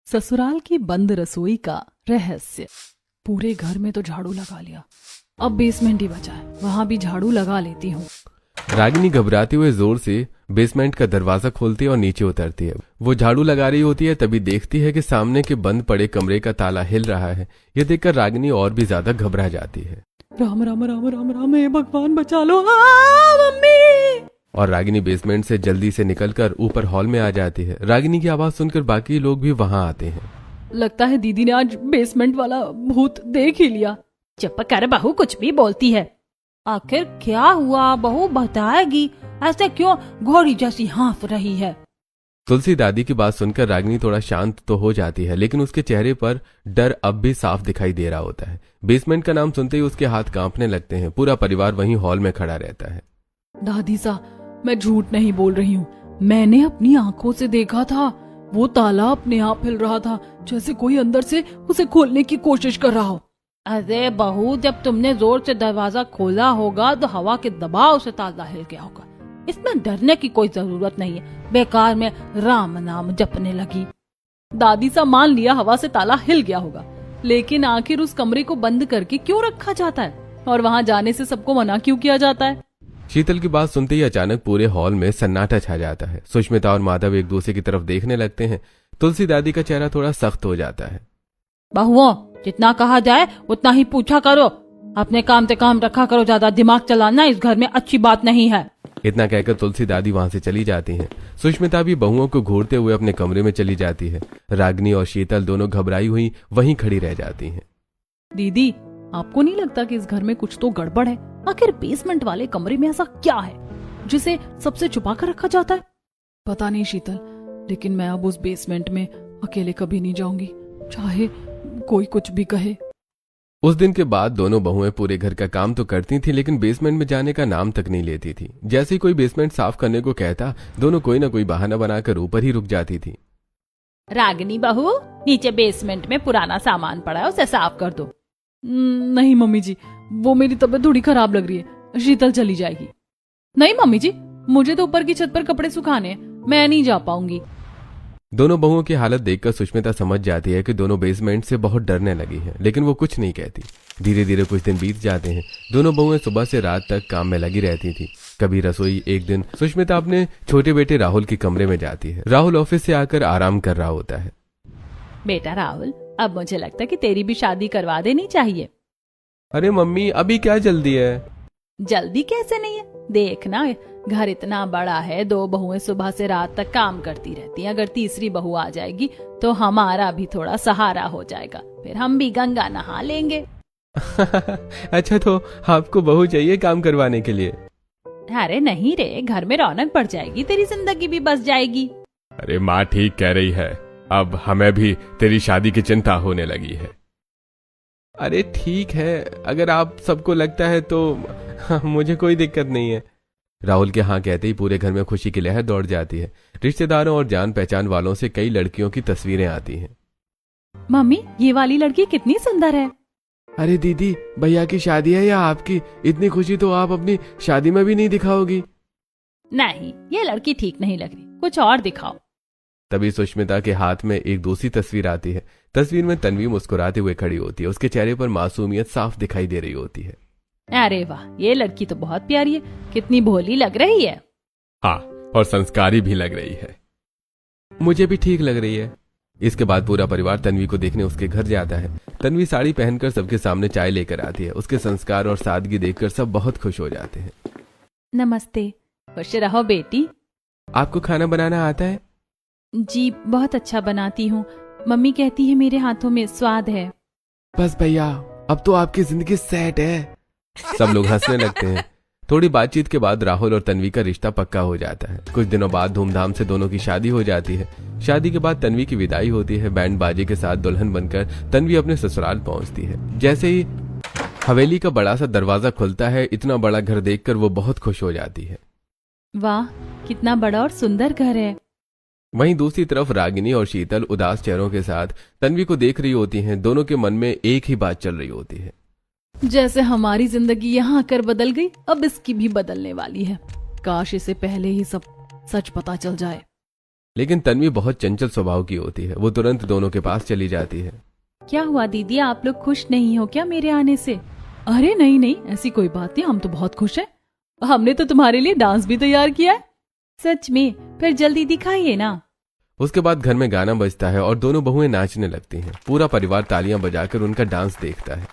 ससुराल की बंद रसोई का रहस्य। पूरे घर में तो झाड़ू लगा लिया, अब बेसमेंट ही बचा है, वहां भी झाड़ू लगा लेती हूँ। रागिनी घबराते हुए जोर से बेसमेंट का दरवाजा खोलती है और नीचे उतरती है। वो झाड़ू लगा रही होती है, तभी देखती है कि सामने के बंद पड़े कमरे का ताला हिल रहा है। ये देखकर रागिनी और भी ज्यादा घबरा जाती है। राम राम राम राम राम, हे भगवान बचा लो, मम्मी। और रागिनी बेसमेंट से जल्दी से निकलकर ऊपर हॉल में आ जाती है। रागिनी की आवाज सुनकर बाकी लोग भी वहां आते हैं। लगता है दीदी ने आज बेसमेंट वाला भूत देख ही लिया। चुप कर बहू, कुछ भी बोलती है। आखिर क्या हुआ, बहू बताएगी। ऐसे क्यों घोड़ी जैसी हाँफ रही है। तुलसी दादी की बात सुनकर रागिनी थोड़ा शांत तो हो जाती है, लेकिन उसके चेहरे पर डर अब भी साफ दिखाई दे रहा होता है। बेसमेंट का नाम सुनते ही उसके हाथ कांपने लगते हैं। पूरा परिवार वहीं हॉल में खड़ा रहता है। दादी सा, मैं झूठ नहीं बोल रही हूँ, मैंने अपनी आंखों से देखा था। वो ताला अपने आप हिल रहा था, जैसे कोई अंदर से उसे खोलने की कोशिश कर रहा हो। अरे बहू, जब तुमने जोर से दरवाजा खोला होगा तो हवा के दबाव से ताला हिल गया होगा। इसमें डरने की कोई जरूरत नहीं है, बेकार में राम नाम जपने लगी। दादी सा, मान लिया हवा से ताला हिल गया होगा, लेकिन आखिर उस कमरे को बंद करके क्यों रखा जाता है और वहां जाने से सबको मना क्यों किया जाता है? शीतल की बात सुनते ही अचानक पूरे हॉल में सन्नाटा छा जाता है। सुष्मिता और माधव एक दूसरे की तरफ देखने लगते हैं। तुलसी दादी का चेहरा थोड़ा सख्त हो जाता है। बहुओं, जितना कहा जाए उतना ही पूछा करो। अपने काम से काम रखा करो, ज्यादा दिमाग चलाना इस घर में अच्छी बात नहीं है। इतना कहकर तुलसी दादी वहां से चली जाती हैं। सुष्मिता भी बहुओं को घूरते हुए अपने कमरे में चली जाती है। रागिनी और शीतल दोनों घबराई हुई वहीं खड़ी रह जाती हैं। दीदी, आपको नहीं लगता कि इस घर में कुछ तो गड़बड़ है? आखिर बेसमेंट वाले कमरे में ऐसा क्या है जिसे सबसे छुपा कर रखा जाता है? पता नहीं शीतल, लेकिन मैं अब उस बेसमेंट में अकेले कभी नहीं जाऊंगी, चाहे कोई कुछ भी कहे। उस दिन के बाद दोनों बहुएं पूरे घर का काम तो करती थी, लेकिन बेसमेंट में जाने का नाम तक नहीं लेती थी। जैसे ही कोई बेसमेंट साफ करने को कहता, दोनों कोई ना कोई बहाना बनाकर ऊपर ही रुक जाती थी। रागिनी बहू, नीचे बेसमेंट में पुराना सामान पड़ा है, उसे साफ कर दो। नहीं मम्मी जी, वो मेरी तबीयत थोड़ी खराब लग रही है, शीतल चली जाएगी। नहीं मम्मी जी, मुझे तो ऊपर की छत पर कपड़े सुखाने हैं, मैं नहीं जा पाऊंगी। दोनों बहुओं की हालत देखकर सुष्मिता समझ जाती है कि दोनों बेसमेंट से बहुत डरने लगी हैं, लेकिन वो कुछ नहीं कहती। धीरे धीरे कुछ दिन बीत जाते हैं। दोनों बहुएं सुबह से रात तक काम में लगी रहती थी। कभी रसोई। एक दिन सुष्मिता अपने छोटे बेटे राहुल के कमरे में जाती है। राहुल ऑफिस से आकर आराम कर रहा होता है। बेटा राहुल, अब मुझे लगता है कि तेरी भी शादी करवा देनी चाहिए। अरे मम्मी, अभी क्या जल्दी है? जल्दी कैसे नहीं है, देखना घर इतना बड़ा है, 2 बहुएं सुबह से रात तक काम करती रहती हैं। अगर तीसरी बहू आ जाएगी तो हमारा भी थोड़ा सहारा हो जाएगा, फिर हम भी गंगा नहा लेंगे। अच्छा, तो आपको बहू चाहिए काम करवाने के लिए? अरे नहीं रे, घर में रौनक बढ़ जाएगी, तेरी जिंदगी भी बस जाएगी। अरे माँ ठीक कह रही है, अब हमें भी तेरी शादी की चिंता होने लगी है। अरे ठीक है, अगर आप सबको लगता है तो मुझे कोई दिक्कत नहीं है। राहुल के हाँ कहते ही पूरे घर में खुशी की लहर दौड़ जाती है। रिश्तेदारों और जान पहचान वालों से कई लड़कियों की तस्वीरें आती हैं। मम्मी, ये वाली लड़की कितनी सुंदर है। अरे दीदी, भैया की शादी है या आपकी? इतनी खुशी तो आप अपनी शादी में भी नहीं दिखाओगी। नहीं, ये लड़की ठीक नहीं लग रही, कुछ और दिखाओ। तभी सुष्मिता के हाथ में एक दूसरी तस्वीर आती है। तस्वीर में तन्वी मुस्कुराते हुए खड़ी होती है। उसके चेहरे पर मासूमियत साफ दिखाई दे रही होती है। अरे वाह, ये लड़की तो बहुत प्यारी है, कितनी भोली लग रही है। हाँ, और संस्कारी भी लग रही है। मुझे भी ठीक लग रही है। इसके बाद पूरा परिवार तन्वी को देखने उसके घर जाता है। तन्वी साड़ी पहनकर सबके सामने चाय लेकर आती है। उसके संस्कार और सादगी देखकर सब बहुत खुश हो जाते हैं। नमस्ते। खुश रहो बेटी। आपको खाना बनाना आता है? जी, बहुत अच्छा बनाती हूँ। मम्मी कहती है मेरे हाथों में स्वाद है। बस भैया, अब तो आपकी जिंदगी सेट है। सब लोग हंसने लगते हैं। थोड़ी बातचीत के बाद राहुल और तन्वी का रिश्ता पक्का हो जाता है। कुछ दिनों बाद धूमधाम से दोनों की शादी हो जाती है। शादी के बाद तन्वी की विदाई होती है। बैंड बाजे के साथ दुल्हन बनकर तन्वी अपने ससुराल पहुंचती है। जैसे ही हवेली का बड़ा सा दरवाजा खुलता है, इतना बड़ा घर देखकर वो बहुत खुश हो जाती है। वाह, कितना बड़ा और सुंदर घर है। वहीं दूसरी तरफ रागिनी और शीतल उदास चेहरों के साथ तन्वी को देख रही होती हैं। दोनों के मन में एक ही बात चल रही होती है। जैसे हमारी जिंदगी यहाँ आकर बदल गई, अब इसकी भी बदलने वाली है। काश इसे पहले ही सब सच पता चल जाए। लेकिन तन्वी बहुत चंचल स्वभाव की होती है। वो तुरंत दोनों के पास चली जाती है। क्या हुआ दीदी, आप लोग खुश नहीं हो क्या मेरे आने से? अरे नहीं नहीं, ऐसी कोई बात नहीं, हम तो बहुत खुश हैं। हमने तो तुम्हारे लिए डांस भी तैयार किया है। सच में? फिर जल्दी दिखाइए ना। उसके बाद घर में गाना बजता है और दोनों बहुएं नाचने लगती हैं। पूरा परिवार तालियां बजाकर उनका डांस देखता है।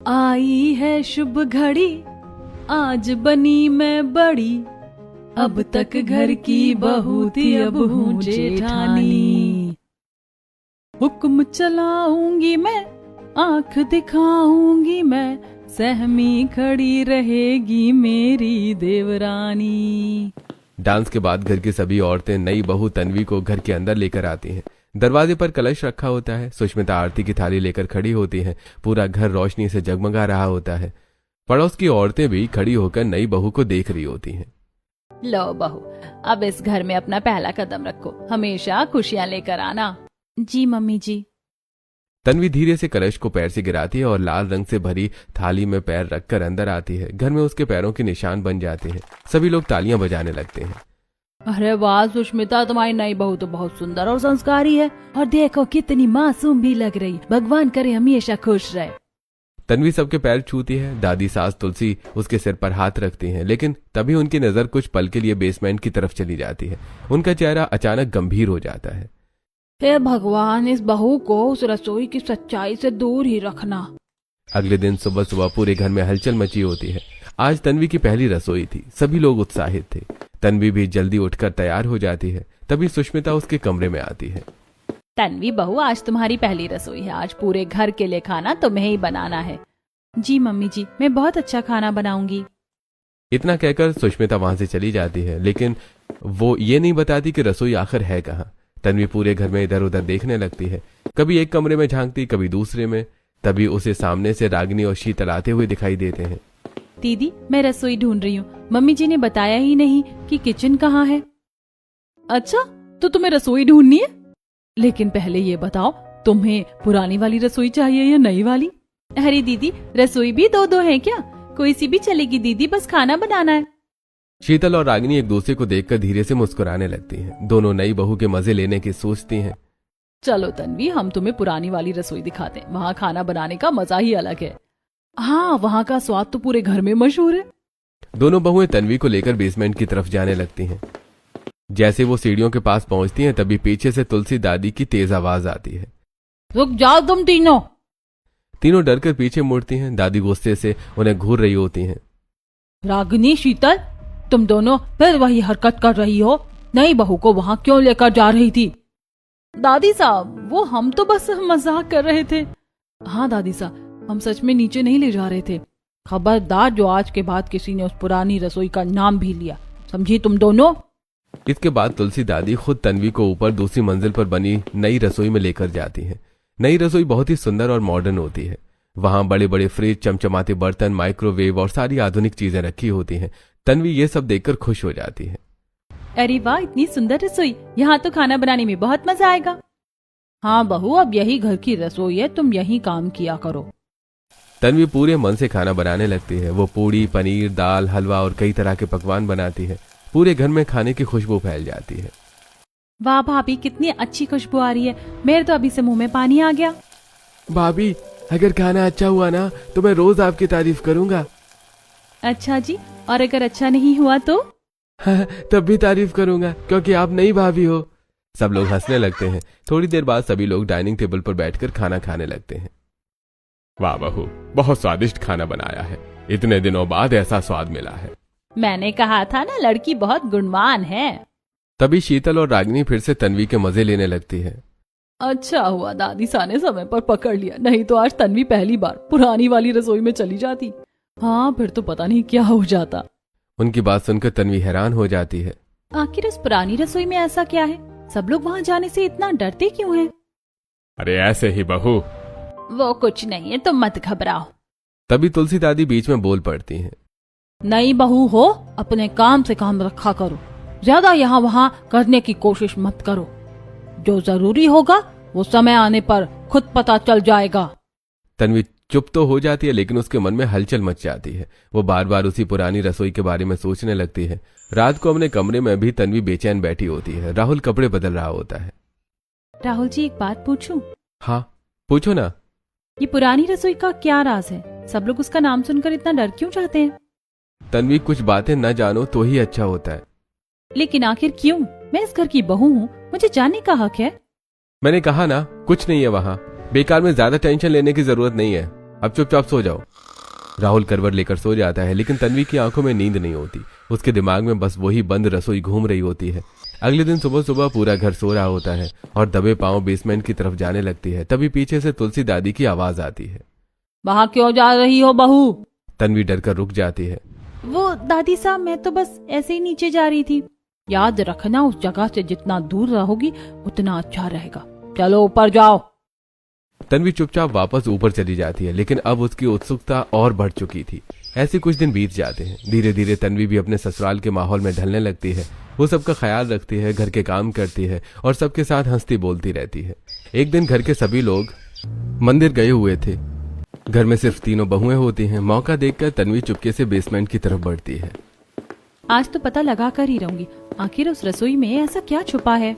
आई है शुभ घड़ी, आज बनी मैं बड़ी, अब तक घर की बहू थी अब हूँ जेठानी। हुक्म चलाऊंगी मैं, आंख दिखाऊंगी मैं, सहमी खड़ी रहेगी मेरी देवरानी। डांस के बाद घर की सभी औरतें नई बहू तन्वी को घर के अंदर लेकर आती हैं। दरवाजे पर कलश रखा होता है। सुष्मिता आरती की थाली लेकर खड़ी होती है। पूरा घर रोशनी से जगमगा रहा होता है। पड़ोस की औरतें भी खड़ी होकर नई बहू को देख रही होती हैं। लो बहू, अब इस घर में अपना पहला कदम रखो, हमेशा खुशियां लेकर आना। जी मम्मी जी। तन्वी धीरे से कलश को पैर से गिराती है और लाल रंग से भरी थाली में पैर रखकर अंदर आती है। घर में उसके पैरों के निशान बन जाते हैं। सभी लोग तालियां बजाने लगते हैं। अरे वाह सुष्मिता, तुम्हारी नई बहू तो बहुत सुंदर और संस्कारी है, और देखो कितनी मासूम भी लग रही। भगवान करे हमेशा खुश रहे। तन्वी सबके पैर छूती है। दादी सास तुलसी उसके सिर पर हाथ रखती हैं, लेकिन तभी उनकी नजर कुछ पल के लिए बेसमेंट की तरफ चली जाती है। उनका चेहरा अचानक गंभीर हो जाता है। हे भगवान, इस बहू को उस रसोई की सच्चाई से दूर ही रखना। अगले दिन सुबह सुबह पूरे घर में हलचल मची होती है। आज तन्वी की पहली रसोई थी। सभी लोग उत्साहित थे। तन्वी भी जल्दी उठकर तैयार हो जाती है। तभी सुष्मिता उसके कमरे में आती है। तन्वी बहू, आज तुम्हारी पहली रसोई है। आज पूरे घर के लिए खाना तुम्हें ही बनाना है। जी मम्मी जी, मैं बहुत अच्छा खाना बनाऊंगी। इतना कहकर सुष्मिता वहां से चली जाती है, लेकिन वो ये नहीं बताती कि रसोई आखिर है कहाँ। तन्वी पूरे घर में इधर उधर देखने लगती है। कभी एक कमरे में झांकती, कभी दूसरे में। तभी उसे सामने से रागिनी और शीतल आते हुए दिखाई देते हैं। दीदी, मैं रसोई ढूंढ रही हूँ। मम्मी जी ने बताया ही नहीं कि किचन कहाँ है। अच्छा, तो तुम्हें रसोई ढूंढनी है? लेकिन पहले ये बताओ, तुम्हें पुरानी वाली रसोई चाहिए या नई वाली? अरे दीदी, रसोई भी दो दो है क्या? कोई सी भी चलेगी दीदी, बस खाना बनाना है। शीतल और रागिनी एक दूसरे को देखकर धीरे से मुस्कुराने लगती हैं। दोनों नई बहू के मजे लेने की सोचती हैं। चलो तन्वी, हम तुम्हें पुरानी वाली रसोई दिखाते हैं। वहाँ खाना बनाने का मजा ही अलग है। हाँ, वहाँ का स्वाद तो पूरे घर में मशहूर है। दोनों बहुएं तन्वी को लेकर बेसमेंट की तरफ जाने लगती हैं। जैसे वो सीढ़ियों के पास पहुंचती हैं, तभी पीछे से तुलसी दादी की तेज आवाज आती है। रुक जाओ तुम तीनों। तीनों डरकर पीछे मुड़ती हैं। दादी गुस्से से उन्हें घूर रही होती हैं। रागिनी, शीतल, तुम दोनों फिर वही हरकत कर रही हो। नई बहू को वहाँ क्यों लेकर जा रही थी? दादी साहब, वो हम तो बस मजाक कर रहे थे। हाँ दादी साहब, हम सच में नीचे नहीं ले जा रहे थे। खबरदार, जो आज के बाद किसी ने उस पुरानी रसोई का नाम भी लिया, समझी तुम दोनों? इसके बाद तुलसी दादी खुद तन्वी को ऊपर दूसरी मंजिल पर बनी नई रसोई में लेकर जाती है। नई रसोई बहुत ही सुंदर और मॉडर्न होती है। वहाँ बड़े बड़े फ्रिज, चमचमाते बर्तन, माइक्रोवेव और सारी आधुनिक चीजें रखी होती हैं। तन्वी ये सब देखकर खुश हो जाती है। अरे वाह, इतनी सुंदर रसोई, यहाँ तो खाना बनाने में बहुत मजा आएगा। हाँ बहू, अब यही घर की रसोई है, तुम यही काम किया करो। तन्वी पूरे मन से खाना बनाने लगती है। वो पूड़ी, पनीर, दाल, हलवा और कई तरह के पकवान बनाती है। पूरे घर में खाने की खुशबू फैल जाती है। वाह भाभी, कितनी अच्छी खुशबू आ रही है। मेरे तो अभी से मुंह में पानी आ गया। भाभी, अगर खाना अच्छा हुआ ना तो मैं रोज आपकी तारीफ करूंगा। अच्छा जी, और अगर अच्छा नहीं हुआ तो? तब भी तारीफ करूंगा, क्योंकि आप नई भाभी हो। सब लोग हंसने लगते हैं। थोड़ी देर बाद सभी लोग डाइनिंग टेबल पर बैठकर खाना खाने लगते हैं। वाह बहू, बहुत स्वादिष्ट खाना बनाया है। इतने दिनों बाद ऐसा स्वाद मिला है। मैंने कहा था ना, लड़की बहुत गुणवान है। तभी शीतल और रागिनी फिर से तन्वी के मजे लेने लगती है। अच्छा हुआ दादी सा ने समय पर पकड़ लिया, नहीं तो आज तन्वी पहली बार पुरानी वाली रसोई में चली जाती। हाँ, फिर तो पता नहीं क्या हो जाता। उनकी बात सुनकर तन्वी हैरान हो जाती है। आखिर उस पुरानी रसोई में ऐसा क्या है? सब लोग वहाँ जाने से इतना डरते क्यों हैं? अरे ऐसे ही बहू। वो कुछ नहीं है, तुम मत घबराओ। तभी तुलसी दादी बीच में बोल पड़ती हैं। नई बहू हो, अपने काम से काम रखा करो। ज्यादा यहाँ वहाँ करने की कोशिश मत करो। जो जरूरी होगा वो समय आने पर खुद पता चल जाएगा। तन्वी चुप तो हो जाती है लेकिन उसके मन में हलचल मच जाती है। वो बार बार उसी पुरानी रसोई के बारे में सोचने लगती है। रात को अपने कमरे में भी तन्वी बेचैन बैठी होती है। राहुल कपड़े बदल रहा होता है। राहुल जी, एक बात पूछूं? हाँ पूछो ना। ये पुरानी रसोई का क्या राज है? सब लोग उसका नाम सुनकर इतना डर क्यों जाते हैं? तन्वी, कुछ बातें न जानो तो ही अच्छा होता है। लेकिन आखिर क्यों? मैं इस घर की बहू हूँ, मुझे जानने का हक है। मैंने कहा ना, कुछ नहीं है वहां। बेकार में ज्यादा टेंशन लेने की जरूरत नहीं है। अब चुपचाप सो जाओ। राहुल करवट लेकर सो जाता है लेकिन तन्वी की आंखों में नींद नहीं होती। उसके दिमाग में बस वही बंद रसोई घूम रही होती है। अगले दिन सुबह सुबह पूरा घर सो रहा होता है और दबे पांव बेसमेंट की तरफ जाने लगती है। तभी पीछे से तुलसी दादी की आवाज आती है। वहाँ क्यों जा रही हो बहू? तन्वी डरकर रुक जाती है। वो दादी साहब, मैं तो बस ऐसे ही नीचे जा रही थी। याद रखना, उस जगह से जितना दूर रहोगी उतना अच्छा रहेगा। चलो ऊपर जाओ। तन्वी चुपचाप वापस ऊपर चली जाती है लेकिन अब उसकी उत्सुकता और बढ़ चुकी थी। ऐसे कुछ दिन बीत जाते हैं। धीरे धीरे तन्वी भी अपने ससुराल के माहौल में ढलने लगती है। वो सबका ख्याल रखती है, घर के काम करती है और सबके साथ हंसती बोलती रहती है। एक दिन घर के सभी लोग मंदिर गए हुए थे। घर में सिर्फ तीनों बहुएं होती हैं। मौका देखकर तन्वी चुपके से बेसमेंट की तरफ बढ़ती है। आज तो पता लगा कर ही रहूंगी, आखिर उस रसोई में ऐसा क्या छुपा है।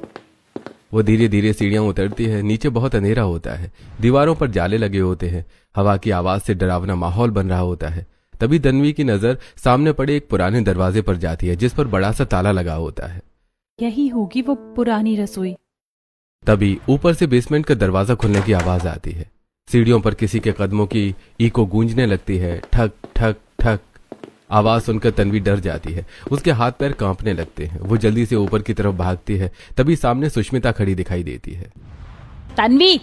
वो धीरे धीरे सीढ़ियां उतरती है। नीचे बहुत अंधेरा होता है। दीवारों पर जाले लगे होते हैं। हवा की आवाज से डरावना माहौल बन रहा होता है। तभी तन्वी की नजर सामने पड़े एक पुराने दरवाजे पर जाती है जिस पर बड़ा सा ताला लगा होता है। यही होगी वो पुरानी रसोई। तभी ऊपर से बेसमेंट का दरवाजा खुलने की आवाज आती है। सीढ़ियों पर किसी के कदमों की ईको गूंजने लगती है। ठक ठक ठक। आवाज सुनकर तन्वी डर जाती है। उसके हाथ पैर कांपने लगते हैं। वो जल्दी से ऊपर की तरफ भागती है। तभी सामने सुष्मिता खड़ी दिखाई देती है। तन्वी,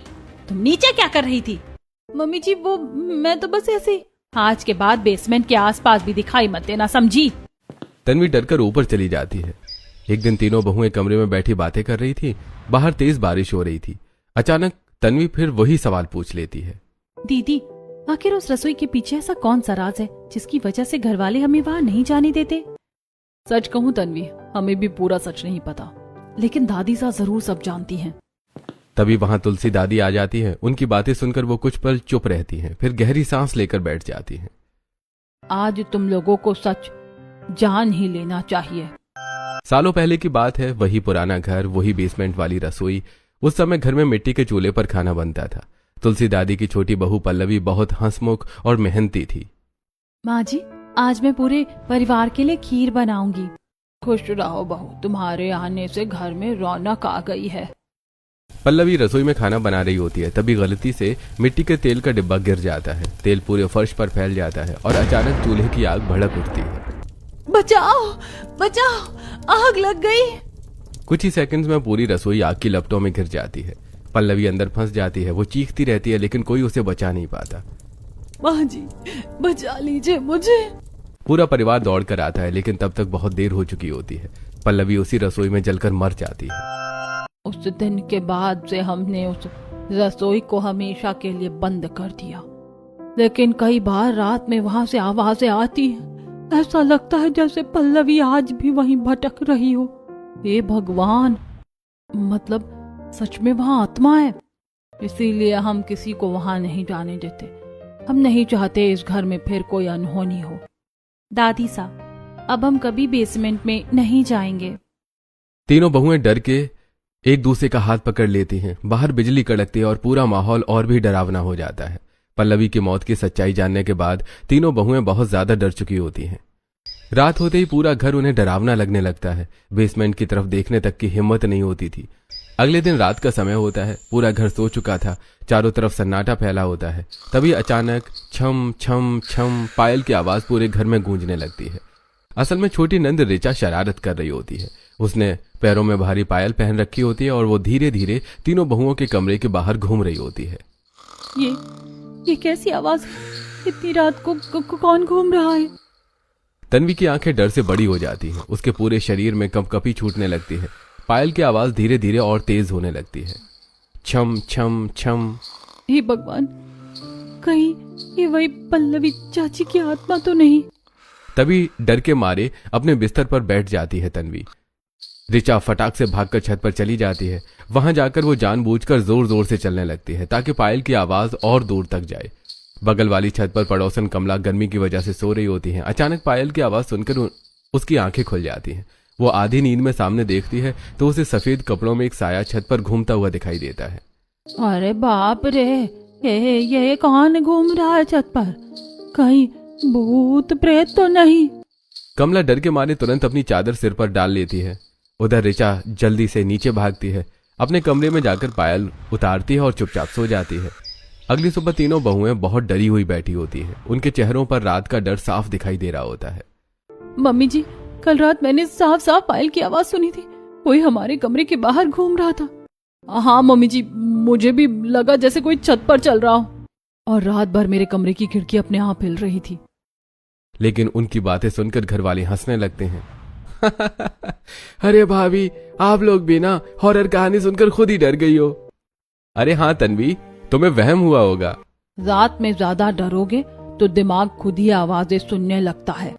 तुम नीचे क्या कर रही थी? मम्मी जी, वो मैं तो बस ऐसे। आज के बाद बेसमेंट के आसपास भी दिखाई मत देना, समझी? तन्वी डरकर ऊपर चली जाती है। एक दिन तीनों बहुएं कमरे में बैठी बातें कर रही थी। बाहर तेज बारिश हो रही थी। अचानक तन्वी फिर वही सवाल पूछ लेती है। दीदी, आखिर उस रसोई के पीछे ऐसा कौन सा राज है जिसकी वजह से घर वाले हमें वहाँ नहीं जाने देते? सच कहूँ तन्वी, हमें भी पूरा सच नहीं पता, लेकिन दादी सा जरूर सब जानती हैं। तभी वहां तुलसी दादी आ जाती है। उनकी बातें सुनकर वो कुछ पल चुप रहती हैं, फिर गहरी सांस लेकर बैठ जाती हैं। आज तुम लोगों को सच जान ही लेना चाहिए। सालों पहले की बात है। वही पुराना घर, वही बेसमेंट वाली रसोई। उस समय घर में मिट्टी के चूल्हे पर खाना बनता था। तुलसी दादी की छोटी बहू पल्लवी बहुत हंसमुख और मेहनती थी। माँ जी, आज मैं पूरे परिवार के लिए खीर बनाऊंगी। खुश रहो बहू, तुम्हारे आने से घर में रौनक आ गई है। पल्लवी रसोई में खाना बना रही होती है। तभी गलती से मिट्टी के तेल का डिब्बा गिर जाता है। तेल पूरे फर्श पर फैल जाता है और अचानक चूल्हे की आग भड़क उठती है। बचाओ बचाओ, आग लग गई। कुछ ही सेकंड्स में पूरी रसोई आग की लपटों में घिर जाती है। पल्लवी अंदर फंस जाती है। वो चीखती रहती है लेकिन कोई उसे बचा नहीं पाता। माँ जी, बचा लीजिए मुझे। पूरा परिवार दौड़ कर आता है लेकिन तब तक बहुत देर हो चुकी होती है। पल्लवी उसी रसोई में जलकर मर जाती है। उस दिन के बाद से हमने उस रसोई को हमेशा के लिए बंद कर दिया, लेकिन कई बार रात में वहां से आवाजें आती हैं। ऐसा लगता है जैसे पल्लवी आज भी वहीं भटक रही हो। हे भगवान, मतलब सच में वहां आत्मा है। इसीलिए हम किसी को वहां नहीं जाने देते। हम नहीं चाहते इस घर में फिर कोई अनहोनी हो। दादी साहब, अब हम कभी बेसमेंट में नहीं जाएंगे। तीनों बहुएं डर के एक दूसरे का हाथ पकड़ लेती हैं। बाहर बिजली कड़कती है और पूरा माहौल और भी डरावना हो जाता है। पल्लवी की मौत की सच्चाई जानने के बाद तीनों बहुएं बहुत ज्यादा डर चुकी होती हैं। रात होते ही पूरा घर उन्हें डरावना लगने लगता है। बेसमेंट की तरफ देखने तक की हिम्मत नहीं होती थी। अगले दिन रात का समय होता है। पूरा घर सो चुका था। चारों तरफ सन्नाटा फैला होता है। तभी अचानक छम छम छम पायल की आवाज पूरे घर में गूंजने लगती है। असल में छोटी नंद ऋचा शरारत कर रही होती है। उसने पैरों में भारी पायल पहन रखी होती है और वो धीरे धीरे तीनों बहुओं के कमरे के बाहर घूम रही होती है। ये कैसी आवाज? इतनी रात को कौन घूम रहा है? तन्वी की आंखें डर से बड़ी हो जाती हैं। उसके पूरे शरीर में कंपकपी छूटने लगती है। पायल की आवाज धीरे धीरे और तेज होने लगती है। छम छम छम। हे भगवान, कहीं ये वही पल्लवी चाची की आत्मा तो नहीं? तभी डर के मारे अपने बिस्तर पर बैठ जाती है तन्वी। ऋचा फटाक से भागकर छत पर चली जाती है। वहां जाकर वो जानबूझकर जोर जोर से चलने लगती है ताकि पायल की आवाज और दूर तक जाए। बगल वाली छत पर पड़ोसन कमला गर्मी की वजह से सो रही होती है। अचानक पायल की आवाज सुनकर उसकी आंखें खुल जाती हैं। वो आधी नींद में सामने देखती है तो उसे सफेद कपड़ों में एक साया छत पर घूमता हुआ दिखाई देता है। अरे बाप रे, ये कौन घूम रहा है छत पर? कहीं भूत प्रेत तो नहीं? कमला डर के मारे तुरंत अपनी चादर सिर पर डाल लेती है। उधर ऋचा जल्दी से नीचे भागती है, अपने कमरे में जाकर पायल उतारती है और चुपचाप सो जाती है। अगली सुबह तीनों बहुएं बहुत डरी हुई बैठी होती हैं। उनके चेहरों पर रात का डर साफ दिखाई दे रहा होता है। मम्मी जी, कल रात मैंने साफ साफ पायल की आवाज सुनी थी। कोई हमारे कमरे के बाहर घूम रहा था। हाँ मम्मी जी, मुझे भी लगा जैसे कोई छत पर चल रहा हो, और रात भर मेरे कमरे की खिड़की अपने आप हिल रही थी। लेकिन उनकी बातें सुनकर घर वाले हंसने लगते हैं। अरे भाभी, आप लोग भी ना हॉरर कहानी सुनकर खुद ही डर गई हो। अरे हाँ तन्वी, तुम्हें वहम हुआ होगा। रात में ज्यादा डरोगे तो दिमाग खुद ही आवाजें सुनने लगता है।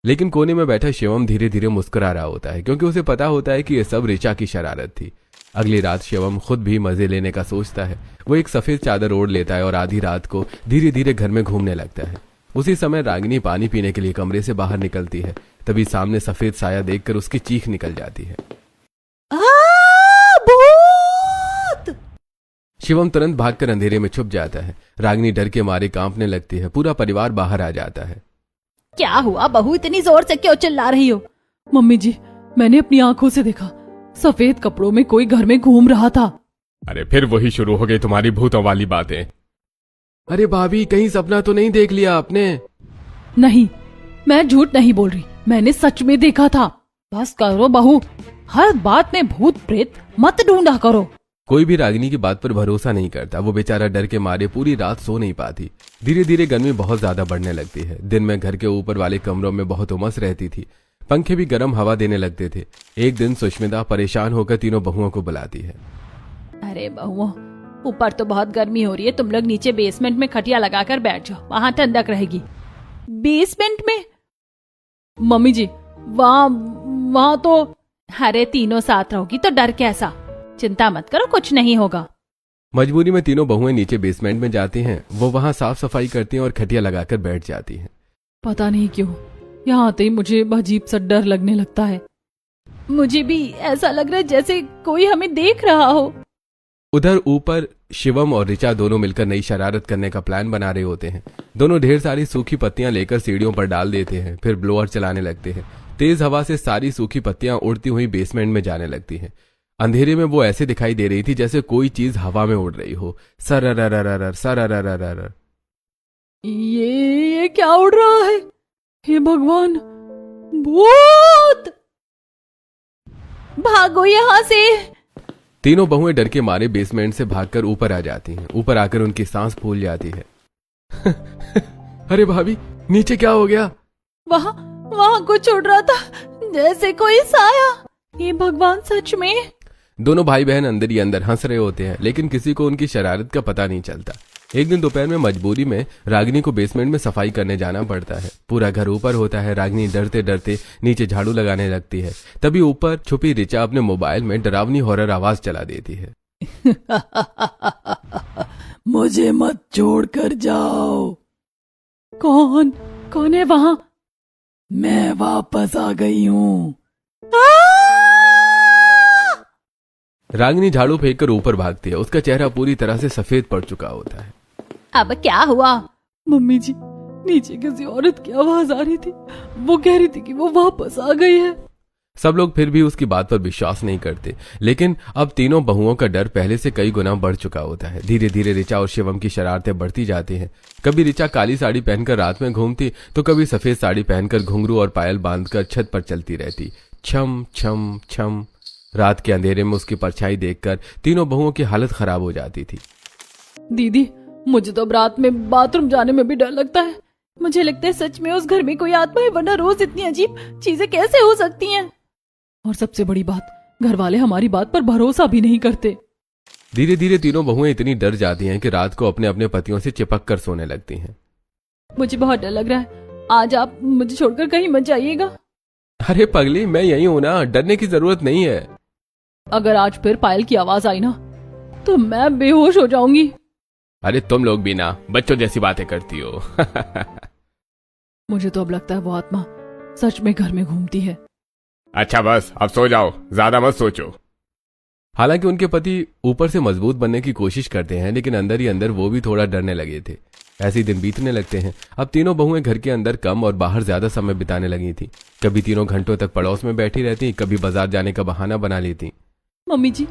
लेकिन कोने में बैठा शिवम धीरे धीरे मुस्कुरा रहा होता है, क्योंकि उसे पता होता है कि यह सब ऋचा की शरारत थी। अगली रात शिवम खुद भी मजे लेने का सोचता है। वो एक सफेद चादर ओढ़ लेता है और आधी रात को धीरे धीरे घर में घूमने लगता है। उसी समय रागिनी पानी पीने के लिए कमरे से बाहर निकलती है। तभी सामने सफेद साया देखकर उसकी चीख निकल जाती है। भूत! शिवम तुरंत भागकर अंधेरे में छुप जाता है। रागिनी डर के मारे कांपने लगती है। पूरा परिवार बाहर आ जाता है। क्या हुआ बहू, इतनी जोर से क्यों चिल्ला रही हो? मम्मी जी, मैंने अपनी आंखों से देखा, सफेद कपड़ों में कोई घर में घूम रहा था। अरे फिर वही शुरू हो गई तुम्हारी भूतों वाली बातें। अरे भाभी, कहीं सपना तो नहीं देख लिया आपने? नहीं, मैं झूठ नहीं बोल रही, मैंने सच में देखा था। बस करो बहू, हर बात में भूत प्रेत मत ढूंढा करो। कोई भी रागिनी की बात पर भरोसा नहीं करता। वो बेचारा डर के मारे पूरी रात सो नहीं पाती। धीरे धीरे गर्मी बहुत ज्यादा बढ़ने लगती है। दिन में घर के ऊपर वाले कमरों में बहुत उमस रहती थी। पंखे भी गर्म हवा देने लगते थे। एक दिन सुष्मिता परेशान होकर तीनों बहुओं को बुलाती है। अरे बहुओं, ऊपर तो बहुत गर्मी हो रही है, तुम लोग नीचे बेसमेंट में खटिया लगाकर बैठ जाओ, वहां ठंडक रहेगी। बेसमेंट में? मम्मी जी, वहाँ तो। अरे तीनों साथ रहोगी तो डर कैसा? चिंता मत करो, कुछ नहीं होगा। मजबूरी में तीनों बहुएं नीचे बेसमेंट में जाती हैं। वो वहां साफ सफाई करती हैं और खटिया लगाकर बैठ जाती हैं। पता नहीं क्यों यहाँ आते ही मुझे अजीब सा डर लगने लगता है। मुझे भी ऐसा लग रहा है जैसे कोई हमें देख रहा हो। उधर ऊपर शिवम और ऋचा दोनों मिलकर नई शरारत करने का प्लान बना रहे होते हैं। दोनों ढेर सारी सूखी पत्तियां लेकर सीढ़ियों पर डाल देते हैं, फिर ब्लोअर चलाने लगते हैं। तेज हवा से सारी सूखी पत्तियां उड़ती हुई बेसमेंट में जाने लगती हैं। अंधेरे में वो ऐसे दिखाई दे रही थी जैसे कोई चीज हवा में उड़ रही हो। सरररररर सरररररर। ये क्या उड़ रहा है? हे भगवान, भूत! भागो यहाँ से। तीनों बहुएं डर के मारे बेसमेंट से भागकर ऊपर आ जाती हैं। ऊपर आकर उनकी सांस फूल जाती है। अरे भाभी, नीचे क्या हो गया? वहाँ कुछ उड़ रहा था, जैसे कोई साया। हे भगवान, सच में? दोनों भाई बहन अंदर ही अंदर हंस रहे होते हैं, लेकिन किसी को उनकी शरारत का पता नहीं चलता। एक दिन दोपहर में मजबूरी में रागिनी को बेसमेंट में सफाई करने जाना पड़ता है। पूरा घर ऊपर होता है। रागिनी डरते डरते नीचे झाड़ू लगाने लगती है। तभी ऊपर छुपी ऋचा अपने मोबाइल में डरावनी हॉरर आवाज चला देती है। मुझे मत छोड़ कर जाओ। कौन है वहां? मैं वापस आ गई हूँ। रागिनी झाड़ू फेंककर ऊपर भागती है। उसका चेहरा पूरी तरह से सफेद पड़ चुका होता है। अब क्या हुआ? मम्मी जी, नीचे किसी औरत की आवाज आ रही थी। वो कह रही थी कि वो वापस आ गई है। सब लोग फिर भी उसकी बात पर विश्वास नहीं करते, लेकिन अब तीनों बहुओं का डर पहले से कई गुना बढ़ चुका होता है। धीरे धीरे ऋचा और शिवम की शरारतें बढ़ती जाती हैं। कभी ऋचा काली साड़ी पहनकर रात में घूमती, तो कभी सफेद साड़ी पहनकर घुंघरू और पायल बांधकर छत पर चलती रहती। छम छम छम। रात के अंधेरे में उसकी परछाई देखकर तीनों बहुओं की हालत खराब हो जाती थी। दीदी, मुझे तो अब रात में बाथरूम जाने में भी डर लगता है। मुझे लगता है सच में उस घर में कोई आत्मा है, वरना रोज इतनी अजीब चीजें कैसे हो सकती हैं? और सबसे बड़ी बात, घर वाले हमारी बात पर भरोसा भी नहीं करते। धीरे धीरे तीनों बहुएं इतनी डर जाती हैं कि रात को अपने अपने पतियों से चिपक कर सोने लगती हैं। मुझे बहुत डर लग रहा है, आज आप मुझे छोड़कर कहीं मत जाइएगा। अरे पगली, मैं यही हूं ना, डरने की जरूरत नहीं है। अगर आज फिर पायल की आवाज आई ना, तो मैं बेहोश हो जाऊंगी। अरे तुम लोग भी ना बच्चों जैसी बातें करती हो। मुझे तो अब लगता है वो आत्मा सच में घर में घूमती है। अच्छा बस अब सो जाओ, ज्यादा मत सोचो। हालांकि उनके पति ऊपर से मजबूत बनने की कोशिश करते हैं, लेकिन अंदर ही अंदर वो भी थोड़ा डरने लगे थे। ऐसे ही दिन बीतने लगते हैं। अब तीनों बहुएं घर के अंदर कम और बाहर ज्यादा समय बिताने लगी थी। कभी तीनों घंटों तक पड़ोस में बैठी रहती, कभी बाजार जाने का बहाना बना लेती। मम्मी जी,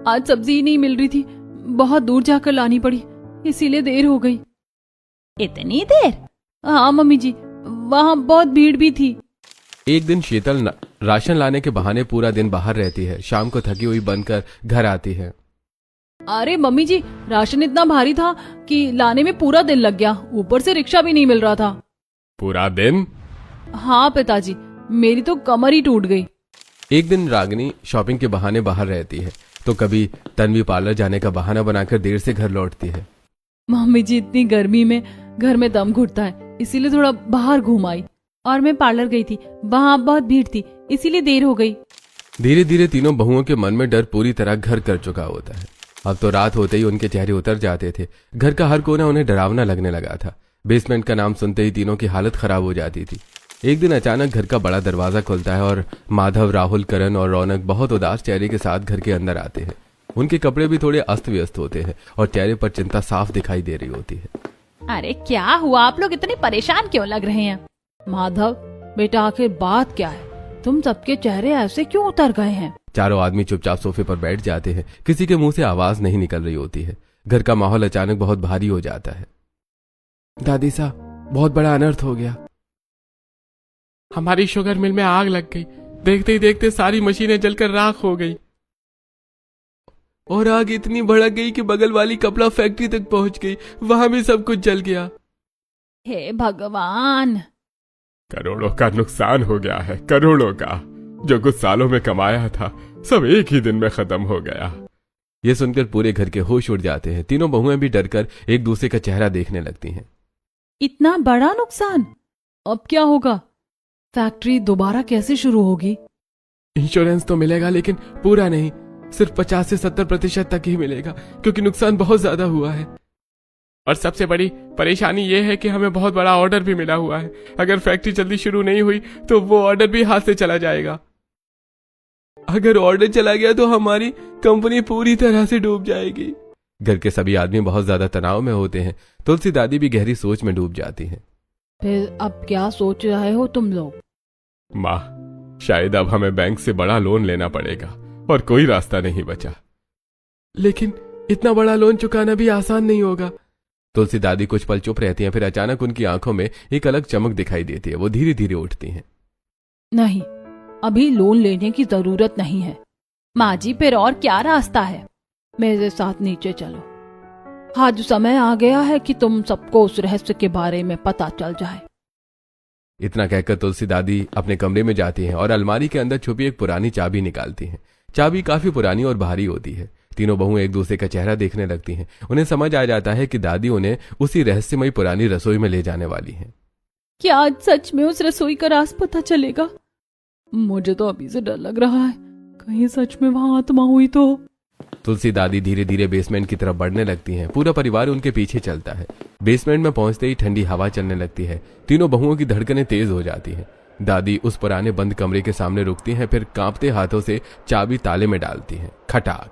आज सब्जी ही नहीं मिल रही थी, बहुत दूर जाकर लानी पड़ी, इसीलिए देर हो गई। इतनी देर? हाँ मम्मी जी, वहाँ बहुत भीड़ भी थी। एक दिन शीतल राशन लाने के बहाने पूरा दिन बाहर रहती है। शाम को थकी हुई बनकर घर आती है। अरे मम्मी जी, राशन इतना भारी था कि लाने में पूरा दिन लग गया, ऊपर से रिक्शा भी नहीं मिल रहा था। पूरा दिन? हाँ पिताजी, मेरी तो कमर ही टूट गई। एक दिन रागिनी शॉपिंग के बहाने बाहर रहती है, तो कभी तन्वी पार्लर जाने का बहाना बनाकर देर से घर लौटती है। मम्मी जी, इतनी गर्मी में घर में दम घुटता है, इसीलिए थोड़ा बाहर घूम आई। और मैं पार्लर गई थी, वहाँ बहुत भीड़ थी, इसीलिए देर हो गई। धीरे धीरे तीनों बहुओं के मन में डर पूरी तरह घर कर चुका होता है। अब तो रात होते ही उनके चेहरे उतर जाते थे। घर का हर कोना उन्हें डरावना लगने लगा था। बेसमेंट का नाम सुनते ही तीनों की हालत खराब हो जाती थी। एक दिन अचानक घर का बड़ा दरवाजा खुलता है और माधव, राहुल, करण और रौनक बहुत उदास चेहरे के साथ घर के अंदर आते हैं। उनके कपड़े भी थोड़े अस्त व्यस्त होते हैं और चेहरे पर चिंता साफ दिखाई दे रही होती है। अरे क्या हुआ, आप लोग इतने परेशान क्यों लग रहे हैं? माधव बेटा, आखिर बात क्या है? तुम सबके चेहरे ऐसे क्यों उतर गए हैं? चारों आदमी चुपचाप सोफे पर बैठ जाते हैं। किसी के मुंह से आवाज नहीं निकल रही होती है। घर का माहौल अचानक बहुत भारी हो जाता है। दादी साहब, बहुत बड़ा अनर्थ हो गया। हमारी शुगर मिल में आग लग गई। देखते ही देखते सारी मशीनें जलकर राख हो गई और आग इतनी भड़क गई कि बगल वाली कपड़ा फैक्ट्री तक पहुंच गई। वहां भी सब कुछ जल गया। हे भगवान! करोड़ों का नुकसान हो गया है, करोड़ों का। जो कुछ सालों में कमाया था सब एक ही दिन में खत्म हो गया। ये सुनकर पूरे घर के होश उड़ जाते हैं। तीनों बहुएं भी डरकर एक दूसरे का चेहरा देखने लगती हैं। इतना बड़ा नुकसान? अब क्या होगा? फैक्ट्री दोबारा कैसे शुरू होगी? इंश्योरेंस तो मिलेगा, लेकिन पूरा नहीं, सिर्फ 50 से 70% तक ही मिलेगा, क्योंकि नुकसान बहुत ज्यादा हुआ है। और सबसे बड़ी परेशानी यह है कि हमें बहुत बड़ा ऑर्डर भी मिला हुआ है। अगर फैक्ट्री जल्दी शुरू नहीं हुई तो वो ऑर्डर भी हाथ से चला जाएगा। अगर ऑर्डर चला गया तो हमारी कंपनी पूरी तरह से डूब जाएगी। घर के सभी आदमी बहुत ज्यादा तनाव में होते हैं। तुलसी दादी भी गहरी सोच में डूब जाती हैं। फिर अब क्या सोच रहे हो तुम लोग? माँ, शायद अब हमें बैंक से बड़ा लोन लेना पड़ेगा और कोई रास्ता नहीं बचा। लेकिन इतना बड़ा लोन चुकाना भी आसान नहीं होगा। तुलसी दादी कुछ पल चुप रहती हैं, फिर अचानक उनकी आंखों में एक अलग चमक दिखाई देती है। वो धीरे धीरे उठती हैं। नहीं, अभी लोन लेने की जरूरत नहीं है। माँ जी, फिर और क्या रास्ता है? मेरे साथ नीचे चलो। आज समय आ गया है कि तुम सबको उस रहस्य के बारे में पता चल जाए। इतना कहकर तुलसी दादी अपने कमरे में जाती हैं और अलमारी के अंदर छुपी एक पुरानी चाबी निकालती हैं। चाबी काफी पुरानी और भारी होती है। तीनों बहुएं एक दूसरे का चेहरा देखने लगती हैं। उन्हें समझ आ जाता है कि दादी उन्हें उसी रहस्यमयी पुरानी रसोई में ले जाने वाली हैं। क्या आज सच में उस रसोई का राज पता चलेगा? मुझे तो अभी से डर लग रहा है, कहीं सच में वहां आत्मा हुई तो। तुलसी दादी धीरे धीरे बेसमेंट की तरफ बढ़ने लगती हैं। पूरा परिवार उनके पीछे चलता है। बेसमेंट में पहुंचते ही ठंडी हवा चलने लगती है। तीनों बहुओं की धड़कनें तेज हो जाती हैं। दादी उस पुराने बंद कमरे के सामने रुकती हैं, फिर कांपते हाथों से चाबी ताले में डालती हैं। खटाक!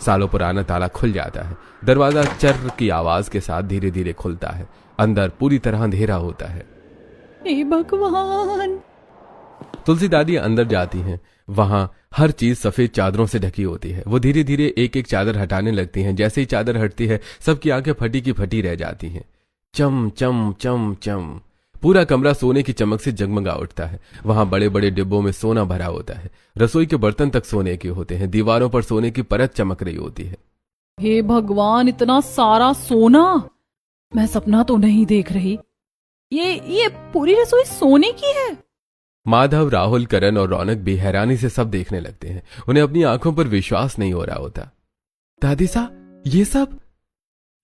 सालों पुराना ताला खुल जाता है। दरवाजा चर्र की आवाज के साथ धीरे धीरे खुलता है। अंदर पूरी तरह अंधेरा होता है। हे भगवान! तुलसी दादी अंदर जाती हैं। वहां हर चीज सफेद चादरों से ढकी होती है। वो धीरे धीरे एक एक चादर हटाने लगती हैं। जैसे ही चादर हटती है, सबकी आंखें फटी की फटी रह जाती हैं। चम चम चम चम, पूरा कमरा सोने की चमक से जगमगा उठता है। वहां बड़े बड़े डिब्बों में सोना भरा होता है। रसोई के बर्तन तक सोने के होते हैं। दीवारों पर सोने की परत चमक रही होती है। हे भगवान, इतना सारा सोना! मैं सपना तो नहीं देख रही। ये पूरी रसोई सोने की है। माधव, राहुल, करण और रौनक भी हैरानी से सब देखने लगते हैं। उन्हें अपनी आंखों पर विश्वास नहीं हो रहा होता। दादी साहब, ये सब?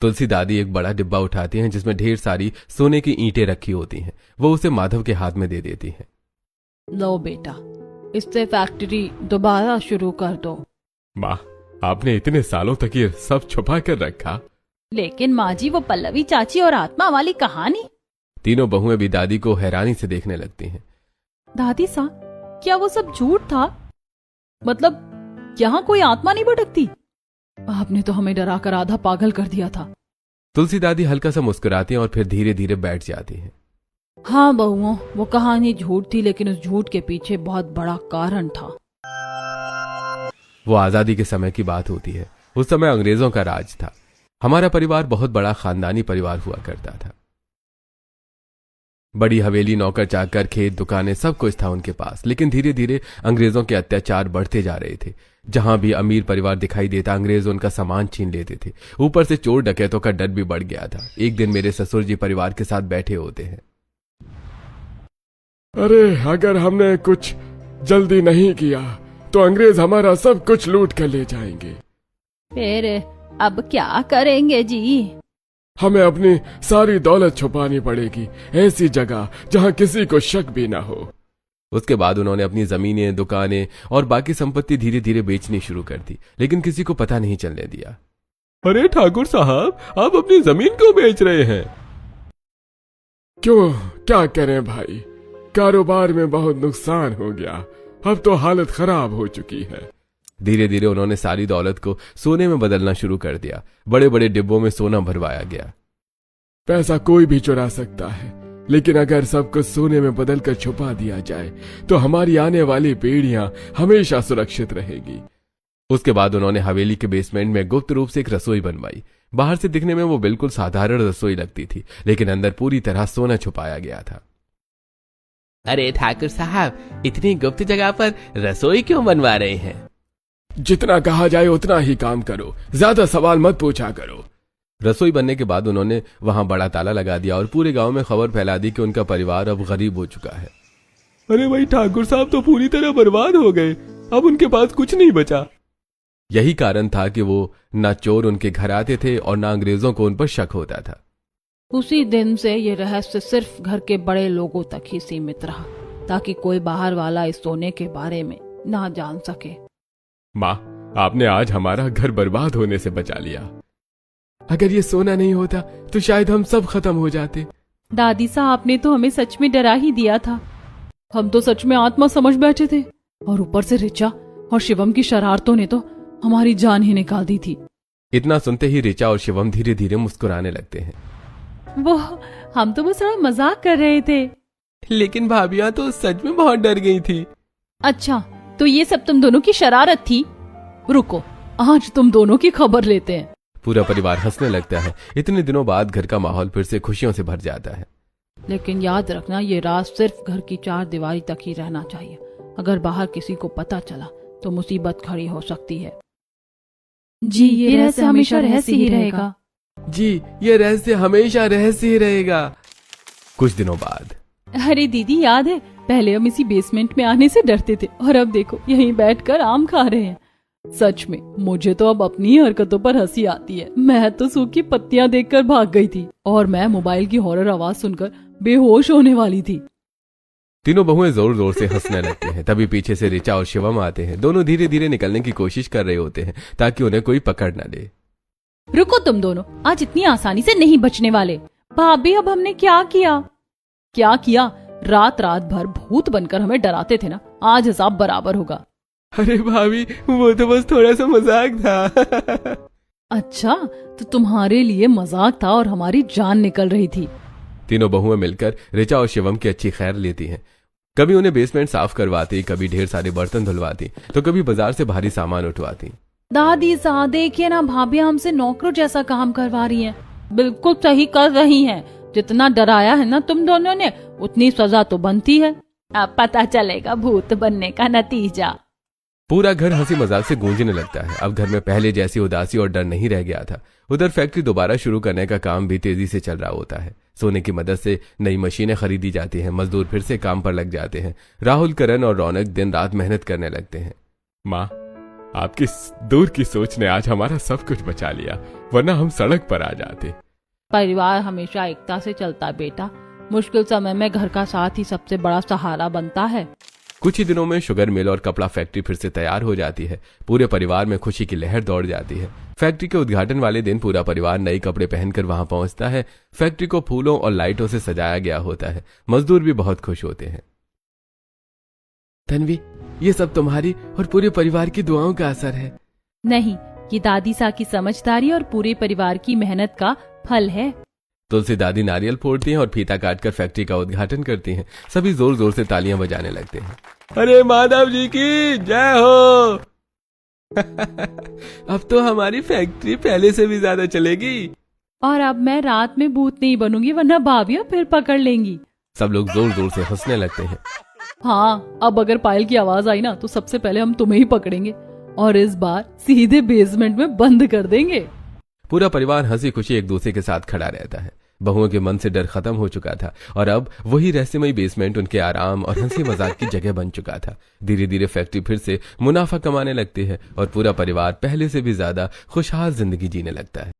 तुलसी दादी एक बड़ा डिब्बा उठाती हैं जिसमें ढेर सारी सोने की ईंटें रखी होती हैं। वो उसे माधव के हाथ में दे देती हैं। लो बेटा, इससे फैक्ट्री दोबारा शुरू कर दो। माँ, आपने इतने सालों तक ये सब छुपा कर रखा। लेकिन माँ जी, वो पल्लवी चाची और आत्मा वाली कहानी। तीनों बहुएं भी दादी को हैरानी से देखने लगती हैं। दादी सा, क्या वो सब झूठ था? मतलब यहाँ कोई आत्मा नहीं भटकती? आपने तो हमें डरा कर आधा पागल कर दिया था। तुलसी दादी हल्का सा मुस्कुराती हैं और फिर धीरे धीरे बैठ जाती हैं। हाँ बहुओं, वो कहानी झूठ थी, लेकिन उस झूठ के पीछे बहुत बड़ा कारण था। वो आजादी के समय की बात होती है। उस समय अंग्रेजों का राज था। हमारा परिवार बहुत बड़ा खानदानी परिवार हुआ करता था। बड़ी हवेली, नौकर चाकर, खेत, दुकानें, सब कुछ था उनके पास। लेकिन धीरे धीरे अंग्रेजों के अत्याचार बढ़ते जा रहे थे। जहां भी अमीर परिवार दिखाई देता, अंग्रेज उनका सामान छीन लेते थे। ऊपर से चोर डकैतों का डर भी बढ़ गया था। एक दिन मेरे ससुर जी परिवार के साथ बैठे होते हैं। अरे, अगर हमने कुछ जल्दी नहीं किया तो अंग्रेज हमारा सब कुछ लूट कर ले जाएंगे। फिर अब क्या करेंगे जी? हमें अपनी सारी दौलत छुपानी पड़ेगी, ऐसी जगह जहां किसी को शक भी ना हो। उसके बाद उन्होंने अपनी जमीनें, दुकानें और बाकी संपत्ति धीरे धीरे बेचनी शुरू कर दी, लेकिन किसी को पता नहीं चलने दिया। अरे ठाकुर साहब, आप अपनी जमीन क्यों बेच रहे हैं? क्यों, क्या करें भाई, कारोबार में बहुत नुकसान हो गया। अब तो हालत खराब हो चुकी है। धीरे धीरे उन्होंने सारी दौलत को सोने में बदलना शुरू कर दिया। बड़े बड़े डिब्बों में सोना भरवाया गया। पैसा कोई भी चुरा सकता है, लेकिन अगर सब कुछ सोने में बदलकर छुपा दिया जाए तो हमारी आने वाली पीढ़ियां हमेशा सुरक्षित रहेगी। उसके बाद उन्होंने हवेली के बेसमेंट में गुप्त रूप से एक रसोई बनवाई। बाहर से दिखने में वो बिल्कुल साधारण रसोई लगती थी, लेकिन अंदर पूरी तरह सोना छुपाया गया था। अरे ठाकुर साहब, इतनी गुप्त जगह पर रसोई क्यों बनवा रहे हैं? जितना कहा जाए उतना ही काम करो, ज्यादा सवाल मत पूछा करो। रसोई बनने के बाद उन्होंने वहां बड़ा ताला लगा दिया और पूरे गांव में खबर फैला दी कि उनका परिवार अब गरीब हो चुका है। अरे भाई, ठाकुर साहब तो पूरी तरह बर्बाद हो गए, अब उनके पास कुछ नहीं बचा। यही कारण था कि वो ना चोर उनके घर आते थे और ना अंग्रेजों को उन पर शक होता था। उसी दिन से ये रहस्य सिर्फ घर के बड़े लोगों तक ही सीमित रहा, ताकि कोई बाहर वाला इस सोने के बारे में ना जान सके। माँ, आपने आज हमारा घर बर्बाद होने से बचा लिया। अगर ये सोना नहीं होता तो शायद हम सब खत्म हो जाते। दादी सा, आपने तो हमें सच में डरा ही दिया था। हम तो सच में आत्मा समझ बैठे थे, और ऊपर से ऋचा और शिवम की शरारतों ने तो हमारी जान ही निकाल दी थी। इतना सुनते ही ऋचा और शिवम धीरे धीरे मुस्कुराने लगते हैं। वो हम तो बस थोड़ा मजाक कर रहे थे। लेकिन भाभियां तो सच में बहुत डर गई थी। अच्छा, तो ये सब तुम दोनों की शरारत थी? रुको, आज तुम दोनों की खबर लेते हैं। पूरा परिवार हंसने लगता है। इतने दिनों बाद घर का माहौल फिर से खुशियों से भर जाता है। लेकिन याद रखना, ये राज सिर्फ घर की 4 दीवारी तक ही रहना चाहिए। अगर बाहर किसी को पता चला तो मुसीबत खड़ी हो सकती है। जी, ये रहस्य हमेशा रहस्य ही रहेगा। जी, ये रहस्य हमेशा रहस्य ही रहेगा। कुछ दिनों बाद, अरे दीदी, याद है पहले हम इसी बेसमेंट में आने से डरते थे, और अब देखो यहीं बैठकर आम खा रहे हैं। सच में मुझे तो अब अपनी हरकतों पर हंसी आती है। मैं तो सूखी पत्तियां देखकर भाग गई थी, और मैं मोबाइल की हॉरर आवाज सुनकर बेहोश होने वाली थी। तीनों बहुएं जोर जोर से हंसने लगती हैं। तभी पीछे से ऋचा और शिवम आते हैं। दोनों धीरे धीरे निकलने की कोशिश कर रहे होते हैं ताकि उन्हें कोई पकड़ न ले। रुको तुम दोनों, आज इतनी आसानी से नहीं बचने वाले। भाभी, अब हमने क्या किया? क्या किया? रात रात भर भूत बनकर हमें डराते थे ना, आज हिसाब बराबर होगा। अरे भाभी, वो तो बस थोड़ा सा मजाक था। अच्छा, तो तुम्हारे लिए मजाक था और हमारी जान निकल रही थी। तीनों बहुएं मिलकर ऋचा और शिवम की अच्छी खैर लेती हैं। कभी उन्हें बेसमेंट साफ करवाती, कभी ढेर सारे बर्तन धुलवाती, तो कभी बाजार से भारी सामान उठवाती। दादी सा, देखिए ना, भाभी हमसे नौकरों जैसा काम करवा रही हैं। बिल्कुल सही कर रही हैं। जितना डराया है ना तुम दोनों ने, उतनी सजा तो बनती है। अब पता चलेगा भूत बनने का नतीजा। पूरा घर हंसी मजाक से गूंजने लगता है। अब घर में पहले जैसी उदासी और डर नहीं रह गया था। उधर फैक्ट्री दोबारा शुरू करने का काम भी तेजी से चल रहा होता है। सोने की मदद से नई मशीनें खरीदी जाती हैं। मजदूर फिर से काम पर लग जाते हैं। राहुल, करण और रौनक दिन रात मेहनत करने लगते हैं। माँ, आपकी दूर की सोच ने आज हमारा सब कुछ बचा लिया, वरना हम सड़क पर आ जाते। परिवार हमेशा एकता से चलता है बेटा। मुश्किल समय में घर का साथ ही सबसे बड़ा सहारा बनता है। कुछ ही दिनों में शुगर मिल और कपड़ा फैक्ट्री फिर से तैयार हो जाती है। पूरे परिवार में खुशी की लहर दौड़ जाती है। फैक्ट्री के उद्घाटन वाले दिन पूरा परिवार नए कपड़े पहनकर वहां पहुंचता है। फैक्ट्री को फूलों और लाइटों से सजाया गया होता है। मजदूर भी बहुत खुश होते हैं। तन्वी, ये सब तुम्हारी और पूरे परिवार की दुआओं का असर है। नहीं, ये दादी सा की समझदारी और पूरे परिवार की मेहनत का फल है। तुलसी दादी नारियल फोड़ती हैं और फीता काटकर फैक्ट्री का उद्घाटन करती हैं। सभी जोर जोर से तालियां बजाने लगते हैं। अरे माधव जी की जय हो। अब तो हमारी फैक्ट्री पहले से भी ज्यादा चलेगी। और अब मैं रात में भूत नहीं बनूंगी, वरना भाभियां फिर पकड़ लेंगी। सब लोग जोर जोर से हंसने लगते हैं। हाँ, अब अगर पायल की आवाज आई ना तो सबसे पहले हम तुम्हें ही पकड़ेंगे और इस बार सीधे बेसमेंट में बंद कर देंगे। पूरा परिवार हंसी खुशी एक दूसरे के साथ खड़ा रहता है। बहुओं के मन से डर खत्म हो चुका था और अब वही रहस्यमयी बेसमेंट उनके आराम और हंसी मजाक की जगह बन चुका था। धीरे धीरे फैक्ट्री फिर से मुनाफा कमाने लगती है और पूरा परिवार पहले से भी ज्यादा खुशहाल जिंदगी जीने लगता है।